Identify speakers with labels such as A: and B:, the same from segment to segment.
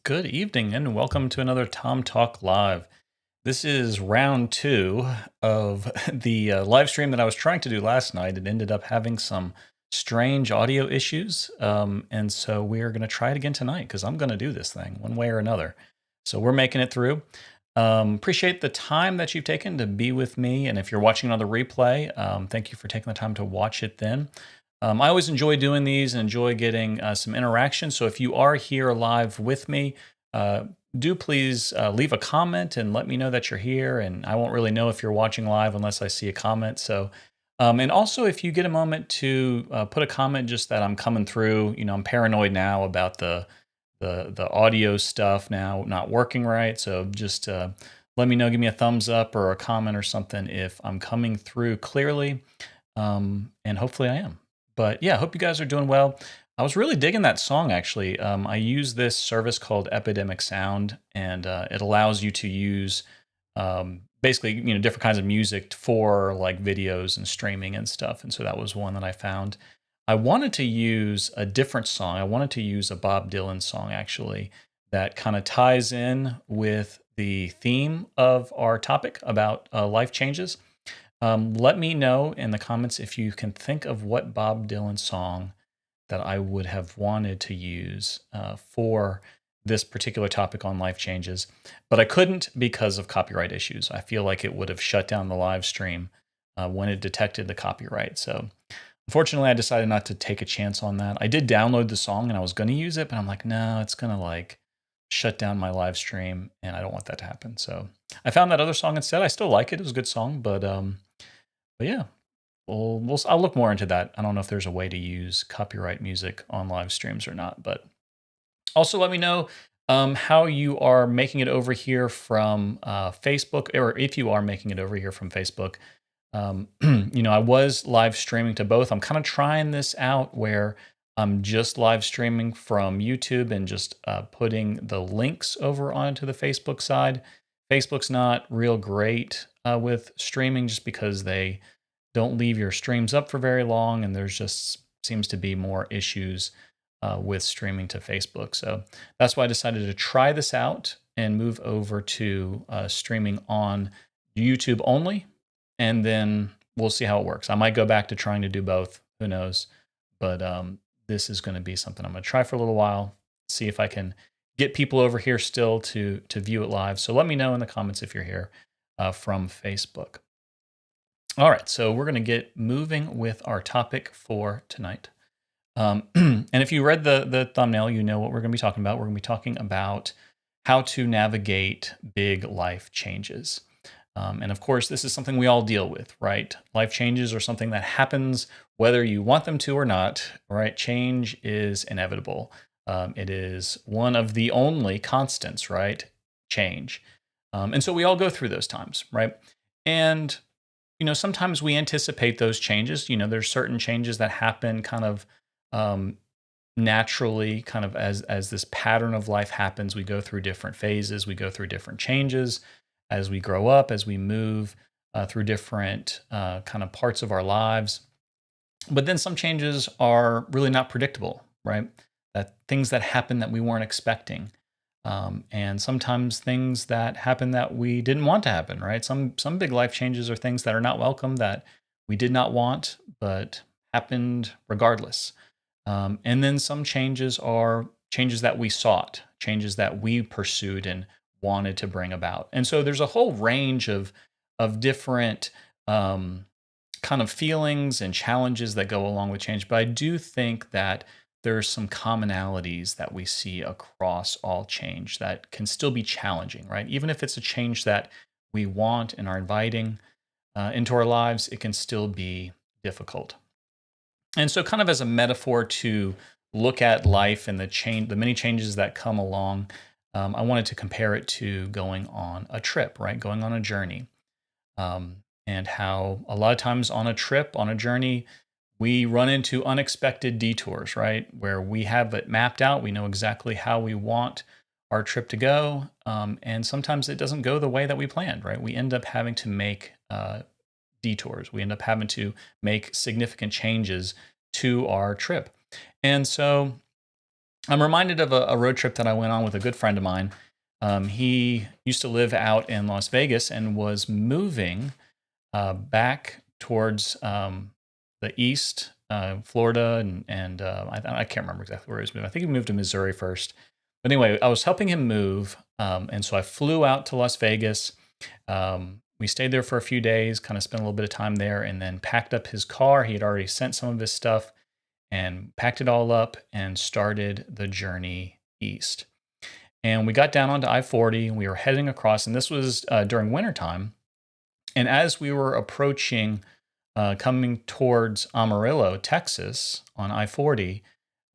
A: Good evening and welcome to another Tom Talk Live. This is round two of the live stream that I was trying to do last night. It ended up having some strange audio issues. And so we are going to try it again tonight because I'm going to do this thing one way or another. So we're making it through. Appreciate the time that you've taken to be with me. And if you're watching on the replay, thank you for taking the time to watch it then. I always enjoy doing these and enjoy getting some interaction. So if you are here live with me, uh, do please leave a comment and let me know that you're here. And I won't really know if you're watching live unless I see a comment. So, and also if you get a moment to put a comment, just that I'm coming through. I'm paranoid now about the audio stuff now not working right. So just let me know, give me a thumbs up or a comment or something if I'm coming through clearly. And hopefully I am. But yeah, hope you guys are doing well. I was really digging that song actually. I use this service called Epidemic Sound, and it allows you to use basically different kinds of music for like videos and streaming and stuff. And so that was one that I found. I wanted to use a different song. I wanted to use a Bob Dylan song actually that kind of ties in with the theme of our topic about life changes. Let me know in the comments if you can think of what Bob Dylan song that I would have wanted to use for this particular topic on life changes, but I couldn't because of copyright issues. I feel like it would have shut down the live stream when it detected the copyright. So unfortunately, I decided not to take a chance on that. I did download the song and I was going to use it, but I'm like, no, it's going to like shut down my live stream and I don't want that to happen. So I found that other song instead. I still like it. It was a good song, but yeah, I'll look more into that. I don't know if there's a way to use copyright music on live streams or not, but also let me know how you are making it over here from Facebook, or if you are making it over here from Facebook. I was live streaming to both. I'm kind of trying this out where I'm just live streaming from YouTube and just putting the links over onto the Facebook side. Facebook's not real great with streaming just because they don't leave your streams up for very long, and there's just seems to be more issues with streaming to Facebook. So that's why I decided to try this out and move over to streaming on YouTube only, and then we'll see how it works. I might go back to trying to do both. Who knows? But this is going to be something I'm going to try for a little while, see if I can get people over here still to view it live. So let me know in the comments if you're here from Facebook. All right, so we're going to get moving with our topic for tonight. And if you read the thumbnail, you know what we're going to be talking about. We're going to be talking about how to navigate big life changes. And of course, this is something we all deal with, right? Life changes are something that happens whether you want them to or not, right? Change is inevitable. It is one of the only constants, right? Change. And so we all go through those times, right? And sometimes we anticipate those changes. There's certain changes that happen kind of um, naturally, kind of as this pattern of life happens. We go through different phases. We go through different changes as we grow up, as we move through different kind of parts of our lives. But then some changes are really not predictable, right? That things that happen that we weren't expecting. And sometimes things that happen that we didn't want to happen, right? Some big life changes are things that are not welcome, that we did not want, but happened regardless. And then some changes are changes that we sought, changes that we pursued and wanted to bring about. And so there's a whole range of different kind of feelings and challenges that go along with change. But I do think that there's some commonalities that we see across all change that can still be challenging, right? Even if it's a change that we want and are inviting into our lives, it can still be difficult. And so, kind of as a metaphor to look at life and the many changes that come along, I wanted to compare it to going on a trip, right? Going on a journey, and how a lot of times on a trip, on a journey, we run into unexpected detours, right? Where we have it mapped out, we know exactly how we want our trip to go, and sometimes it doesn't go the way that we planned, right? We end up having to make detours. We end up having to make significant changes to our trip. And so I'm reminded of a road trip that I went on with a good friend of mine. He used to live out in Las Vegas and was moving back towards the east, Florida, and I can't remember exactly where he was moving. I think he moved to Missouri first. But anyway, I was helping him move, and so I flew out to Las Vegas. We stayed there for a few days, kind of spent a little bit of time there, and then packed up his car. He had already sent some of his stuff and packed it all up and started the journey east. And we got down onto I 40 and we were heading across, and this was during wintertime. And as we were approaching, coming towards Amarillo, Texas on I 40,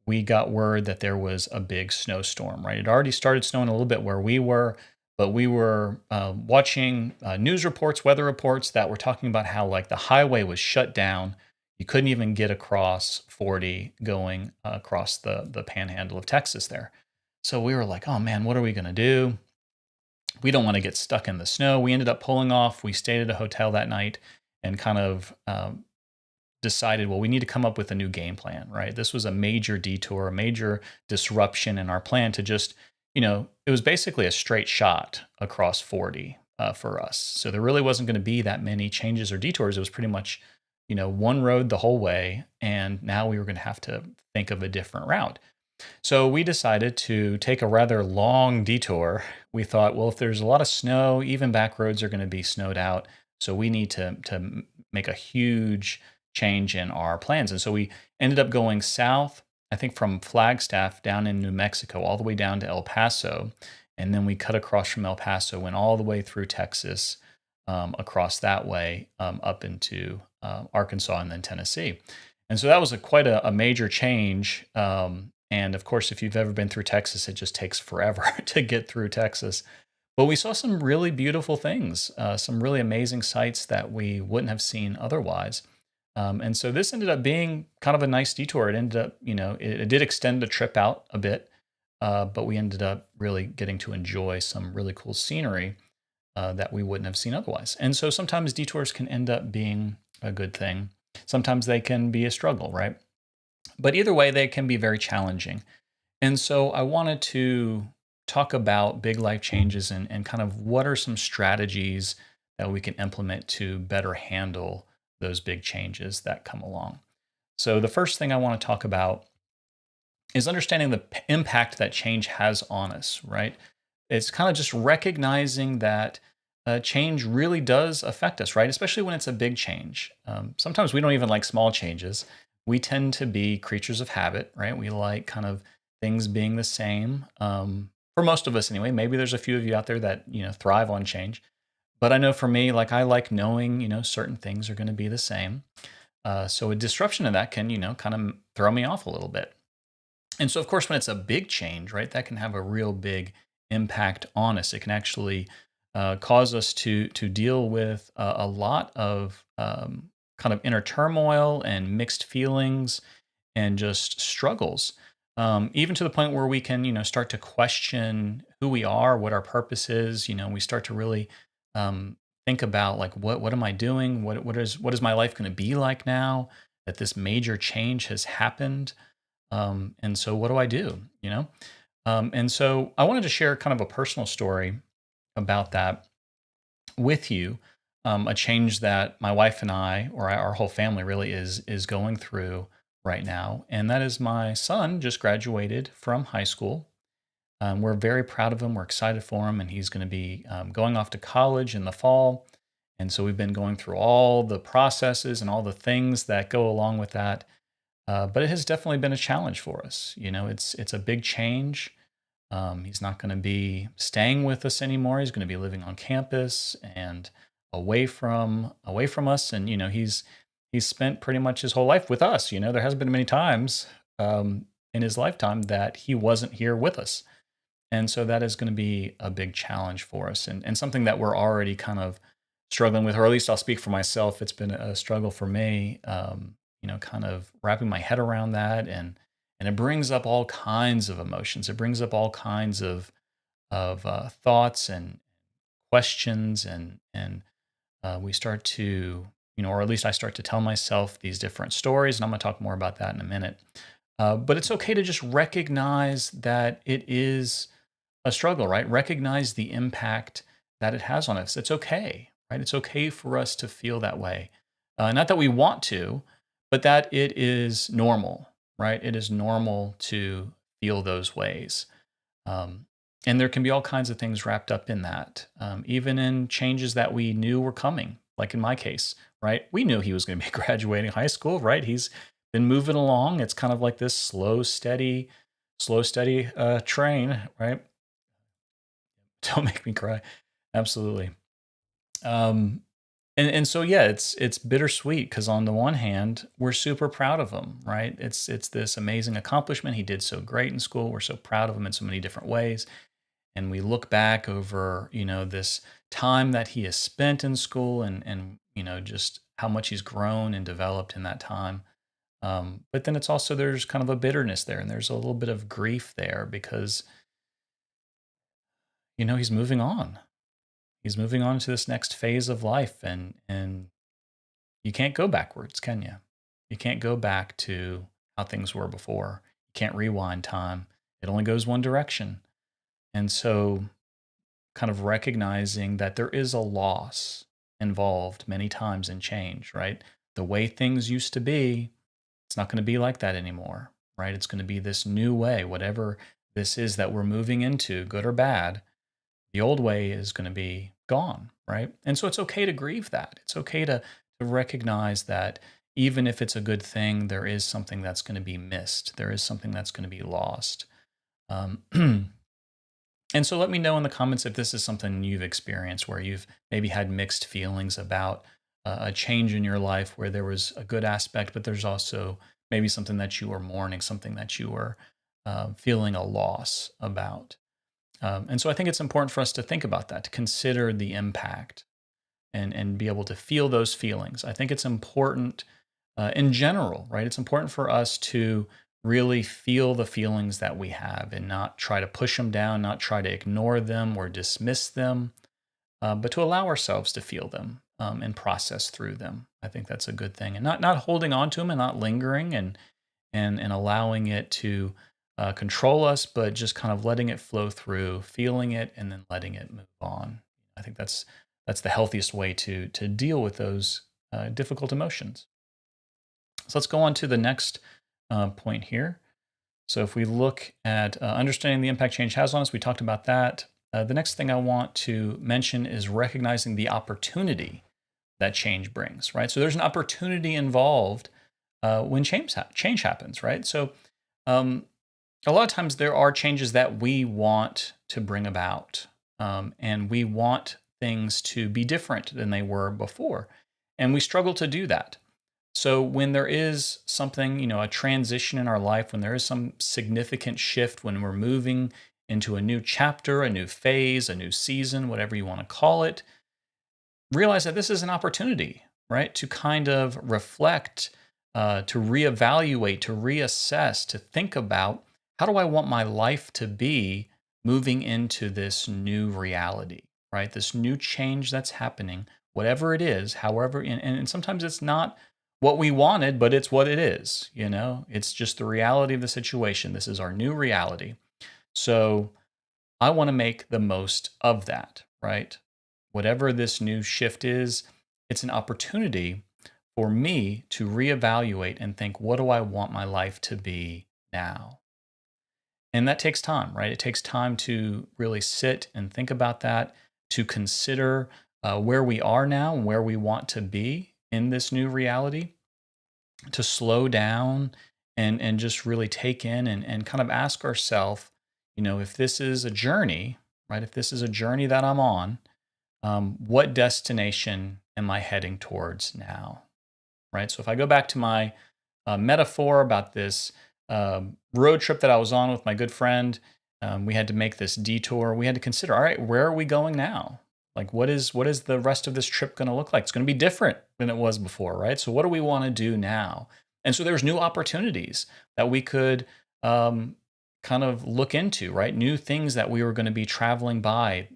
A: we got word that there was a big snowstorm, right? It already started snowing a little bit where we were, but we were watching news reports, weather reports that were talking about how like the highway was shut down. You couldn't even get across 40 going across the panhandle of Texas there. So we were like, oh man, what are we going to do? We don't want to get stuck in the snow. We ended up pulling off. We stayed at a hotel that night and kind of decided, well, we need to come up with a new game plan, right? This was a major detour, a major disruption in our plan to just, it was basically a straight shot across 40 for us. So there really wasn't going to be that many changes or detours. It was pretty much, one road the whole way. And now we were going to have to think of a different route. So we decided to take a rather long detour. We thought, well, if there's a lot of snow, even back roads are going to be snowed out. So we need to make a huge change in our plans. And so we ended up going south, I think from Flagstaff down in New Mexico, all the way down to El Paso. And then we cut across from El Paso, went all the way through Texas, across that way, up into Arkansas and then Tennessee. And so that was quite a major change. And of course, if you've ever been through Texas, it just takes forever to get through Texas. But we saw some really beautiful things, some really amazing sights that we wouldn't have seen otherwise. And so this ended up being kind of a nice detour. It ended up, it did extend the trip out a bit, but we ended up really getting to enjoy some really cool scenery that we wouldn't have seen otherwise. And so sometimes detours can end up being a good thing. Sometimes they can be a struggle, right? But either way, they can be very challenging. And so I wanted to talk about big life changes and kind of what are some strategies that we can implement to better handle those big changes that come along. So the first thing I want to talk about is understanding the impact that change has on us, right? It's kind of just recognizing that change really does affect us, right? Especially when it's a big change. Sometimes we don't even like small changes. We tend to be creatures of habit, right? We like kind of things being the same. For most of us, anyway. Maybe there's a few of you out there that thrive on change, but I know for me, like I like knowing certain things are going to be the same. So a disruption of that can kind of throw me off a little bit. And so, of course, when it's a big change, right, that can have a real big impact on us. It can actually cause us to deal with a lot of kind of inner turmoil and mixed feelings and just struggles, even to the point where we can start to question who we are, what our purpose is. We start to really think about like what am I doing? What is my life going to be like now that this major change has happened? And so what do I do? And so I wanted to share kind of a personal story about that with you, a change that my wife and I, or our whole family, really is going through right now, and that is my son just graduated from high school. We're very proud of him. We're excited for him, and he's going to be going off to college in the fall. And so we've been going through all the processes and all the things that go along with that. But it has definitely been a challenge for us. It's a big change. He's not going to be staying with us anymore. He's going to be living on campus and away from us. And he's spent pretty much his whole life with us. There hasn't been many times in his lifetime that he wasn't here with us. And so that is going to be a big challenge for us, and something that we're already kind of struggling with, or at least I'll speak for myself. It's been a struggle for me, kind of wrapping my head around that, and it brings up all kinds of emotions. It brings up all kinds of thoughts and questions, and we start to, or at least I start to tell myself these different stories, and I'm going to talk more about that in a minute. But it's okay to just recognize that it is a struggle, right? Recognize the impact that it has on us. It's okay, right? It's okay for us to feel that way. Not that we want to, but that it is normal, right? It is normal to feel those ways. Um, and there can be all kinds of things wrapped up in that, even in changes that we knew were coming. Like in my case, right? We knew he was going to be graduating high school, right? He's been moving along. It's kind of like this slow, steady train, right? Don't make me cry. Absolutely. Um, and so yeah, it's bittersweet because on the one hand, we're super proud of him, right? It's this amazing accomplishment. He did so great in school. We're so proud of him in so many different ways. And we look back over, this time that he has spent in school and just how much he's grown and developed in that time. But then it's also there's kind of a bitterness there and there's a little bit of grief there because he's moving on. He's moving on to this next phase of life and you can't go backwards, can you? You can't go back to how things were before. You can't rewind time. It only goes one direction. And so kind of recognizing that there is a loss involved many times in change, right? The way things used to be, it's not going to be like that anymore, right? It's going to be this new way, whatever this is that we're moving into, good or bad. The old way is going to be gone, right? And so it's okay to grieve that. It's okay to recognize that even if it's a good thing, there is something that's going to be missed. There is something that's going to be lost. Um, and so let me know in the comments if this is something you've experienced where you've maybe had mixed feelings about a change in your life where there was a good aspect, but there's also maybe something that you were mourning, something that you were feeling a loss about. And so I think it's important for us to think about that, to consider the impact and be able to feel those feelings. I think it's important in general, right? It's important for us to really feel the feelings that we have and not try to push them down, not try to ignore them or dismiss them, but to allow ourselves to feel them and process through them. I think that's a good thing, and not holding on to them and not lingering and allowing it to control us, but just kind of letting it flow through, feeling it, and then letting it move on. I think that's the healthiest way to deal with those difficult emotions. So let's go on to the next point here. So if we look at understanding the impact change has on us, we talked about that. The next thing I want to mention is recognizing the opportunity that change brings, right? So there's an opportunity involved when change happens, right? So um, a lot of times there are changes that we want to bring about, and we want things to be different than they were before, and we struggle to do that. So when there is something, a transition in our life, when there is some significant shift, when we're moving into a new chapter, a new phase, a new season, whatever you want to call it, realize that this is an opportunity, right? To kind of reflect, to reevaluate, to reassess, to think about how do I want my life to be moving into this new reality, right? This new change that's happening, whatever it is, however, and sometimes it's not what we wanted, but it's what it is, It's just the reality of the situation. This is our new reality. So I want to make the most of that, right? Whatever this new shift is, it's an opportunity for me to reevaluate and think, what do I want my life to be now? And that takes time, right? It takes time to really sit and think about that, to consider where we are now and where we want to be in this new reality, to slow down and just really take in and kind of ask ourselves, if this is a journey, right? If this is a journey that I'm on, what destination am I heading towards now? Right. So if I go back to my metaphor about this road trip that I was on with my good friend, we had to make this detour. We had to consider, all right, where are we going now? Like, what is the rest of this trip going to look like? It's going to be different than it was before, right? So what do we want to do now? And so there's new opportunities that we could kind of look into, right? New things that we were going to be traveling by,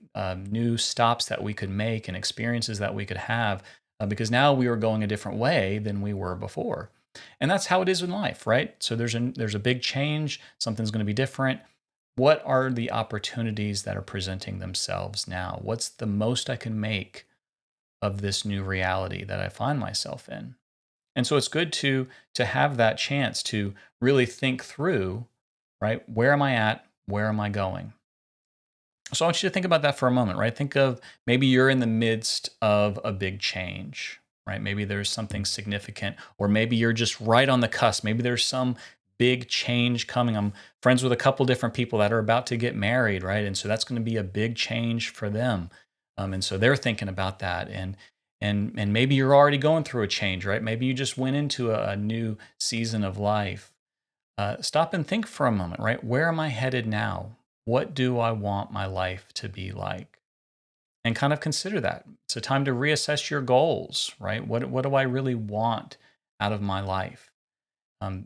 A: new stops that we could make and experiences that we could have, because now we were going a different way than we were before. And that's how it is in life, right? So there's a big change, something's going to be different. What are the opportunities that are presenting themselves now? What's the most I can make of this new reality that I find myself in? And so it's good to have that chance to really think through, right? Where am I at? Where am I going? So I want you to think about that for a moment, right? Think of maybe you're in the midst of a big change, right? Maybe there's something significant, or maybe you're just right on the cusp. Maybe there's some big change coming. I'm friends with a couple different people that are about to get married, right? And so that's going to be a big change for them. And so they're thinking about that. And maybe you're already going through a change, right? Maybe you just went into a new season of life. Stop and think for a moment, right? Where am I headed now? What do I want my life to be like? And kind of consider that. It's a time to reassess your goals, right? What do I really want out of my life?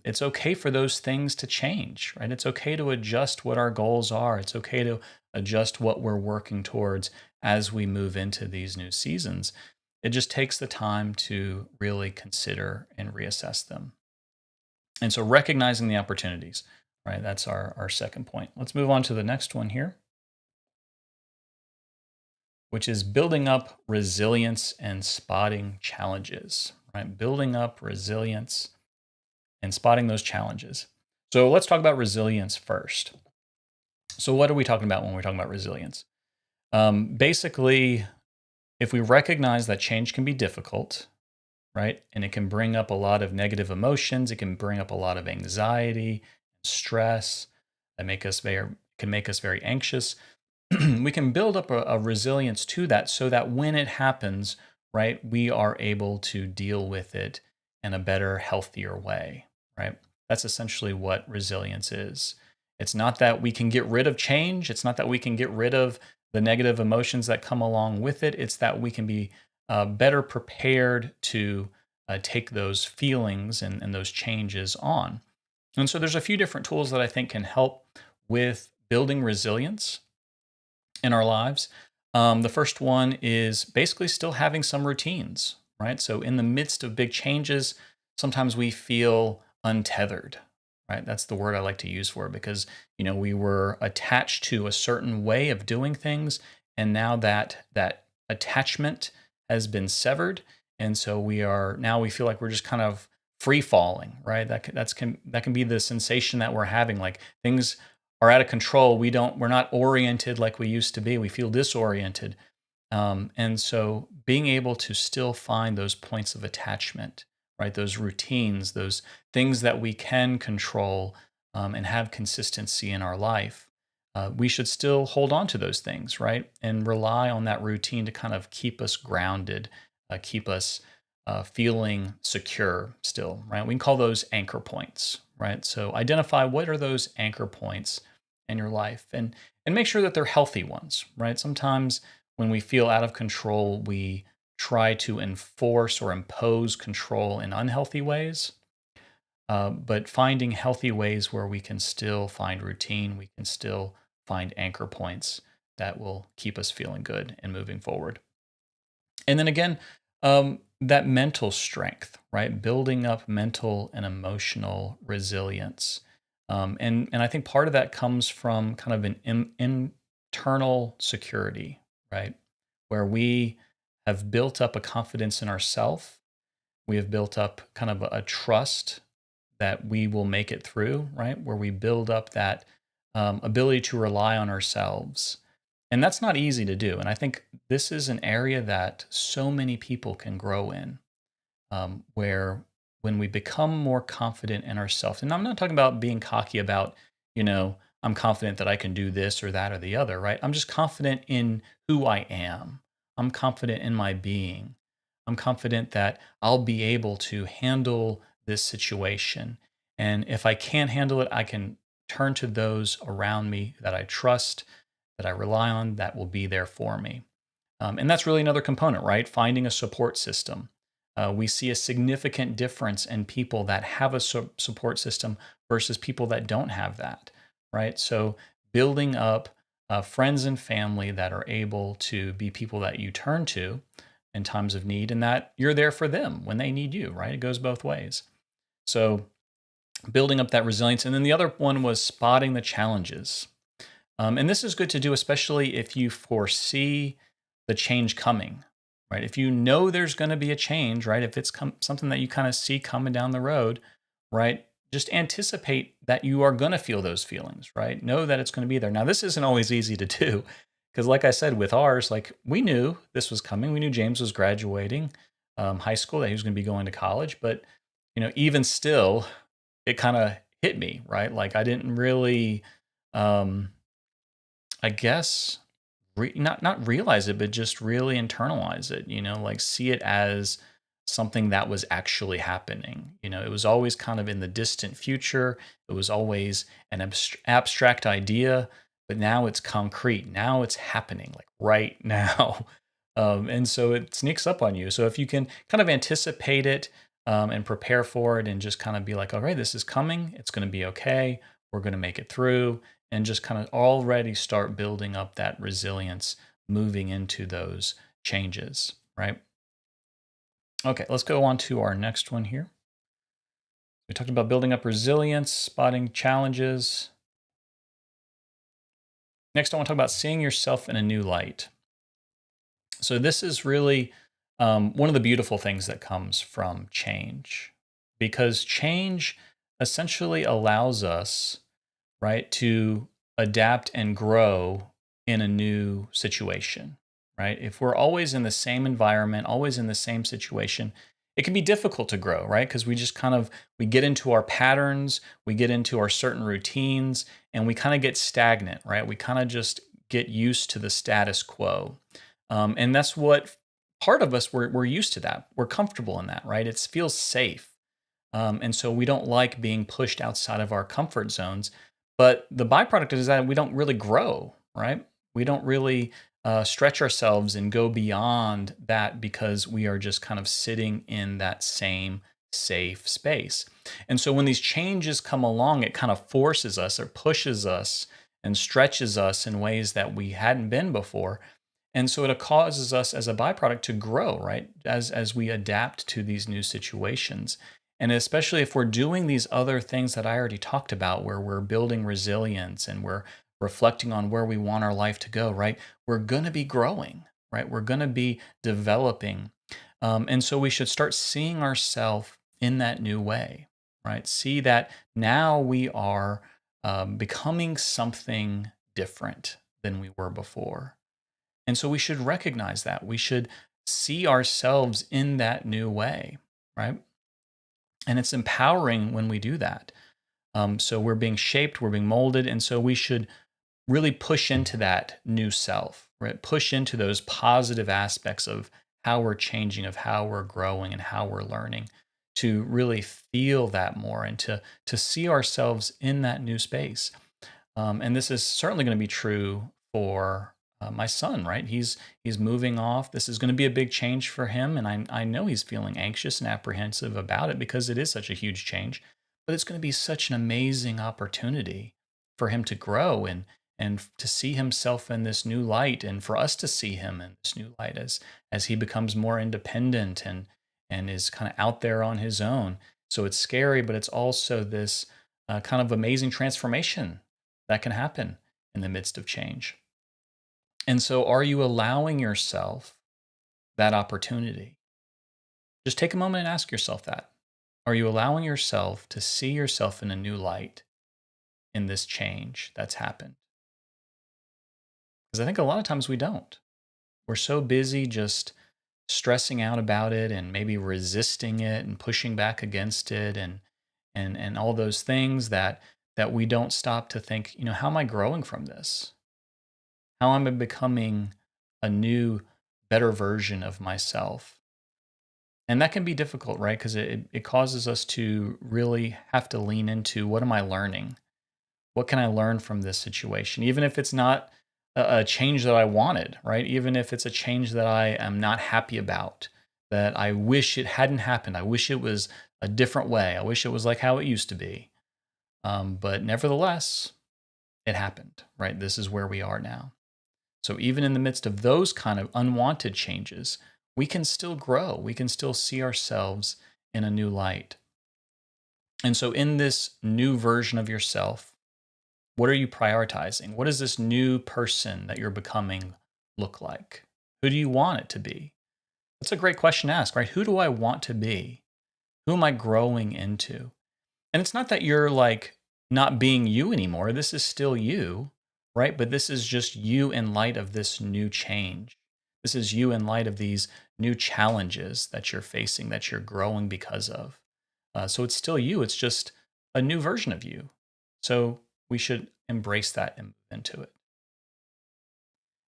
A: It's okay for those things to change, right? It's okay to adjust what our goals are. It's okay to adjust what we're working towards as we move into these new seasons. It just takes the time to really consider and reassess them. And so recognizing the opportunities, right? That's our second point. Let's move on to the next one here, which is building up resilience and spotting challenges, right? Building up resilience and spotting those challenges. So let's talk about resilience first. So what are we talking about when we're talking about resilience? Basically, if we recognize that change can be difficult, right? And it can bring up a lot of negative emotions. It can bring up a lot of anxiety, stress that can make us very anxious. We can build up a resilience to that so that when it happens, right, we are able to deal with it in a better, healthier way, right? That's essentially what resilience is. It's not that we can get rid of change. It's not that we can get rid of the negative emotions that come along with it. It's that we can be better prepared to take those feelings and those changes on. And so there's a few different tools that I think can help with building resilience in our lives. The first one is basically still having some routines, right? So in the midst of big changes, sometimes we feel untethered, right? That's the word I like to use for it because, we were attached to a certain way of doing things. And now that attachment has been severed. And so we feel like we're just kind of free falling, right? That can be the sensation that we're having, like things are out of control. We're not oriented like we used to be. We feel disoriented. And so being able to still find those points of attachment, right? Those routines, those things that we can control and have consistency in our life. We should still hold on to those things, right? And rely on that routine to kind of keep us grounded, keep us feeling secure still, right? We can call those anchor points, right? So identify what are those anchor points in your life and make sure that they're healthy ones, right? Sometimes when we feel out of control, we try to enforce or impose control in unhealthy ways. But finding healthy ways where we can still find routine, we can still find anchor points that will keep us feeling good and moving forward. And then again, that mental strength, right? Building up mental and emotional resilience. And I think part of that comes from kind of an internal security, right? Where we have built up a confidence in ourselves. We have built up kind of a trust that we will make it through, right? Where we build up that ability to rely on ourselves. And that's not easy to do. And I think this is an area that so many people can grow in, where when we become more confident in ourselves, and I'm not talking about being cocky about, I'm confident that I can do this or that or the other, right? I'm just confident in who I am. I'm confident in my being. I'm confident that I'll be able to handle this situation. And if I can't handle it, I can turn to those around me that I trust, that I rely on, that will be there for me. And that's really another component, right? Finding a support system. We see a significant difference in people that have a support system versus people that don't have that, right? So building up friends and family that are able to be people that you turn to in times of need and that you're there for them when they need you, right? It goes both ways. So building up that resilience. And then the other one was spotting the challenges. And this is good to do, especially if you foresee the change coming, right? If you know there's going to be a change, right? If it's something that you kind of see coming down the road, right? Just anticipate that you are going to feel those feelings, right? Know that it's going to be there. Now, this isn't always easy to do because, like I said, with ours, like we knew this was coming. We knew James was graduating high school, that he was going to be going to college. But, even still, it kind of hit me, right? Like I didn't really, um, I guess, not realize it, but just really internalize it. Like see it as something that was actually happening. It was always kind of in the distant future. It was always an abstract idea, but now it's concrete. Now it's happening, like right now. And so it sneaks up on you. So if you can kind of anticipate it and prepare for it and just kind of be like, all right, this is coming. It's going to be okay. We're going to make it through, and just kind of already start building up that resilience moving into those changes, right? Okay, let's go on to our next one here. We talked about building up resilience, spotting challenges. Next, I want to talk about seeing yourself in a new light. So, this is really one of the beautiful things that comes from change, because change essentially allows us, right, to adapt and grow in a new situation, right? If we're always in the same environment, always in the same situation, it can be difficult to grow, right? Because we just kind of we get into our patterns, we get into our certain routines, and we kind of get stagnant, right? We kind of just get used to the status quo. And that's what part of us we're used to that. We're comfortable in that, right? It feels safe. And so we don't like being pushed outside of our comfort zones. But the byproduct is that we don't really grow, right? We don't really stretch ourselves and go beyond that because we are just kind of sitting in that same safe space. And so when these changes come along, it kind of forces us or pushes us and stretches us in ways that we hadn't been before. And so it causes us as a byproduct to grow, right? As we adapt to these new situations. And especially if we're doing these other things that I already talked about, where we're building resilience and we're reflecting on where we want our life to go, right? We're going to be growing, right? We're going to be developing. And so we should start seeing ourselves in that new way, right? See that now we are becoming something different than we were before. And so we should recognize that. We should see ourselves in that new way, right? And it's empowering when we do that. So we're being shaped, we're being molded. And so we should really push into that new self, right? Push into those positive aspects of how we're changing, of how we're growing, and how we're learning, to really feel that more and to see ourselves in that new space. And this is certainly going to be true for my son, right? He's moving off. This is going to be a big change for him, and I know he's feeling anxious and apprehensive about it because it is such a huge change. But it's going to be such an amazing opportunity for him to grow and to see himself in this new light, and for us to see him in this new light as he becomes more independent and is kind of out there on his own. So it's scary, but it's also this kind of amazing transformation that can happen in the midst of change. And so, are you allowing yourself that opportunity? Just take a moment and ask yourself that. Are you allowing yourself to see yourself in a new light in this change that's happened? Because I think a lot of times we don't. We're so busy just stressing out about it and maybe resisting it and pushing back against it and all those things that we don't stop to think, how am I growing from this? How am I becoming a new, better version of myself? And that can be difficult, right? Because it causes us to really have to lean into, what am I learning? What can I learn from this situation? Even if it's not a change that I wanted, right? Even if it's a change that I am not happy about, that I wish it hadn't happened. I wish it was a different way. I wish it was like how it used to be. But nevertheless, it happened, right? This is where we are now. So even in the midst of those kind of unwanted changes, we can still grow. We can still see ourselves in a new light. And so, in this new version of yourself, what are you prioritizing? What does this new person that you're becoming look like? Who do you want it to be? That's a great question to ask, right? Who do I want to be? Who am I growing into? And it's not that you're like not being you anymore. This is still you, right? But this is just you in light of this new change. This is you in light of these new challenges that you're facing, that you're growing because of. So it's still you. It's just a new version of you. So we should embrace that and move into it.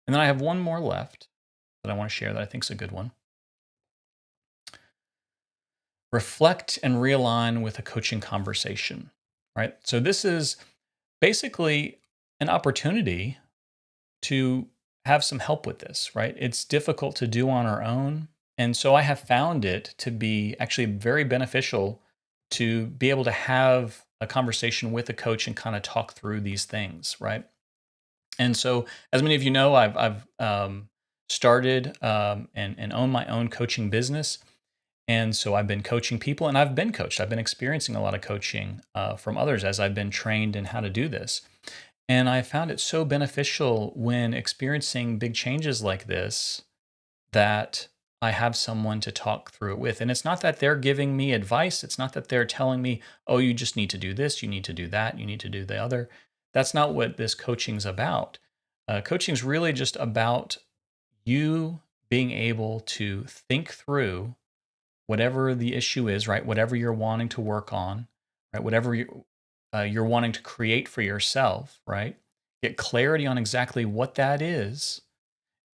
A: And then I have one more left that I want to share that I think is a good one. Reflect and realign with a coaching conversation, right? So this is basically an opportunity to have some help with this, right? It's difficult to do on our own. And so I have found it to be actually very beneficial to be able to have a conversation with a coach and kind of talk through these things, right? And so, as many of you know, I've started and own my own coaching business. And so I've been coaching people and I've been coached. I've been experiencing a lot of coaching from others as I've been trained in how to do this. And I found it so beneficial when experiencing big changes like this that I have someone to talk through it with. And it's not that they're giving me advice. It's not that they're telling me, oh, you just need to do this, you need to do that, you need to do the other. That's not what this coaching's about. Coaching's really just about you being able to think through whatever the issue is, right? Whatever you're wanting to work on, right? Whatever you're wanting to create for yourself, right? Get clarity on exactly what that is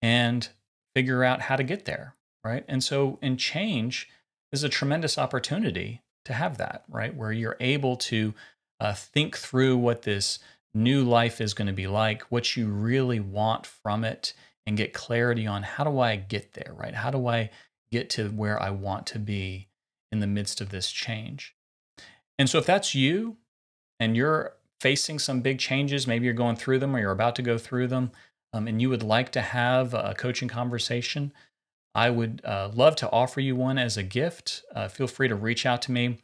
A: and figure out how to get there, right? And so in change is a tremendous opportunity to have that, right? Where you're able to think through what this new life is going to be like, what you really want from it, and get clarity on how do I get there, right? How do I get to where I want to be in the midst of this change? And so if that's you and you're facing some big changes, maybe you're going through them or you're about to go through them, and you would like to have a coaching conversation, I would love to offer you one as a gift. Feel free to reach out to me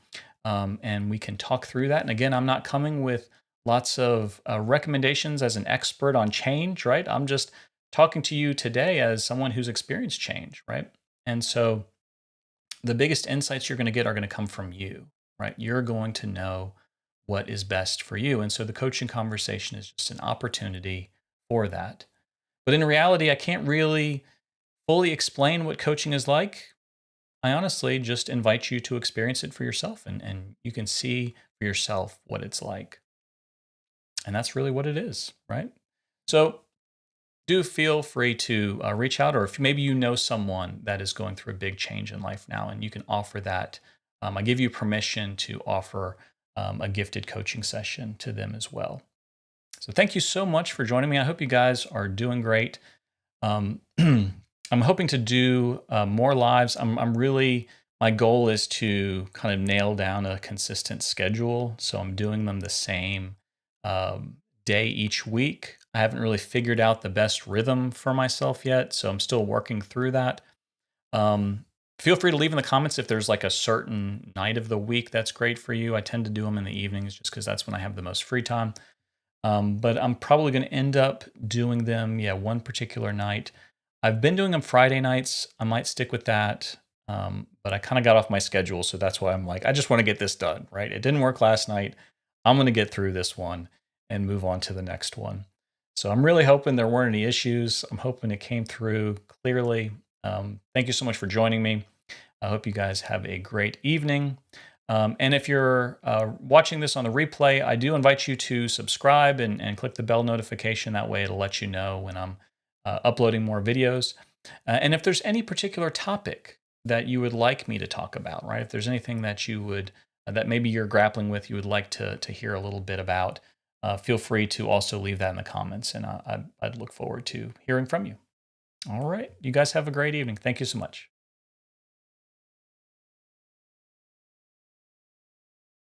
A: and we can talk through that. And again, I'm not coming with lots of recommendations as an expert on change, right? I'm just talking to you today as someone who's experienced change, right? And so the biggest insights you're going to get are going to come from you, right? You're going to know what is best for you. And so the coaching conversation is just an opportunity for that. But in reality, I can't really fully explain what coaching is like. I honestly just invite you to experience it for yourself and you can see for yourself what it's like. And that's really what it is, right? So do feel free to reach out, or if maybe you know someone that is going through a big change in life now and you can offer that. I give you permission to offer a gifted coaching session to them as well. So thank you so much for joining me. I hope you guys are doing great. Um, I'm hoping to do more lives. I'm really, my goal is to kind of nail down a consistent schedule. So I'm doing them the same day each week. I haven't really figured out the best rhythm for myself yet. So I'm still working through that. Feel free to leave in the comments if there's like a certain night of the week that's great for you. I tend to do them in the evenings just because that's when I have the most free time. But I'm probably going to end up doing them, one particular night. I've been doing them Friday nights. I might stick with that. But I kind of got off my schedule. So that's why I'm like, I just want to get this done, right? It didn't work last night. I'm going to get through this one and move on to the next one. So I'm really hoping there weren't any issues. I'm hoping it came through clearly. Thank you so much for joining me. I hope you guys have a great evening. And if you're watching this on the replay, I do invite you to subscribe and click the bell notification. That way it'll let you know when I'm uploading more videos. And if there's any particular topic that you would like me to talk about, right? If there's anything that you would, that maybe you're grappling with, you would like to hear a little bit about, feel free to also leave that in the comments. And I'd look forward to hearing from you. All right. You guys have a great evening. Thank you so much.